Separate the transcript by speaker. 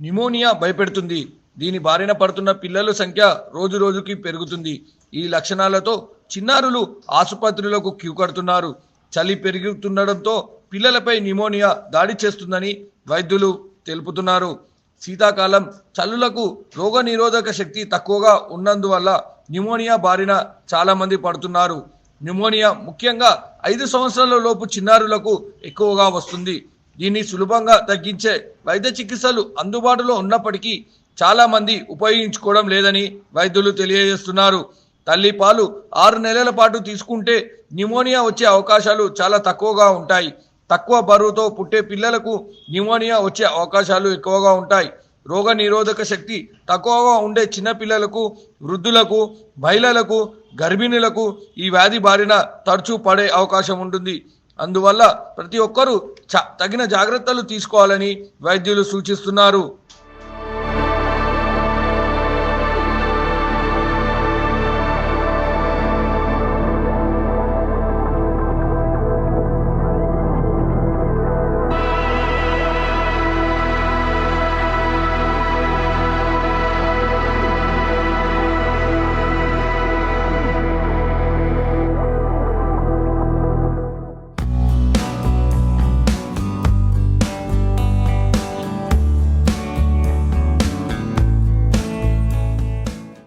Speaker 1: Pneumonia భయపెడుతుంది. దీని బారిన పడుతున్న పిల్లల సంఖ్య రోజు రోజుకి పెరుగుతుంది. ఈ లక్షణాలతో చిన్నారులు ఆసుపత్రులకు క్యూ కడుతున్నారు. చలి పెరుగుతుండడంతో పిల్లలపై న్యూమోనియా దాడి చేస్తుందని వైద్యులు తెలుపుతున్నారు. శీతాకాలం చల్లులకు రోగనిరోధక శక్తి తక్కువగా ఉన్నందువల్ల న్యూమోనియా బారిన చాలామంది పడుతున్నారు. న్యూమోనియా ముఖ్యంగా 5 సంవత్సరాల లోపు చిన్నారులకు ఎక్కువగా వస్తుంది. దీన్ని సులభంగా తగ్గించే వైద్య చికిత్సలు అందుబాటులో ఉన్నప్పటికీ చాలామంది ఉపయోగించుకోవడం లేదని వైద్యులు తెలియజేస్తున్నారు. తల్లి పాలు 6 నెలల పాటు తీసుకుంటే న్యూమోనియా వచ్చే అవకాశాలు చాలా తక్కువగా ఉంటాయి. తక్కువ బరువుతో పుట్టే పిల్లలకు న్యూమోనియా వచ్చే అవకాశాలు ఎక్కువగా ఉంటాయి. రోగ నిరోధక శక్తి తక్కువగా ఉండే చిన్నపిల్లలకు, వృద్ధులకు, మహిళలకు, గర్భిణులకు ఈ వ్యాధి బారిన తరచూ పడే అవకాశం ఉంటుంది. అందువల్ల ప్రతి ఒక్కరూ తగిన జాగ్రత్తలు తీసుకోవాలని వైద్యులు సూచిస్తున్నారు.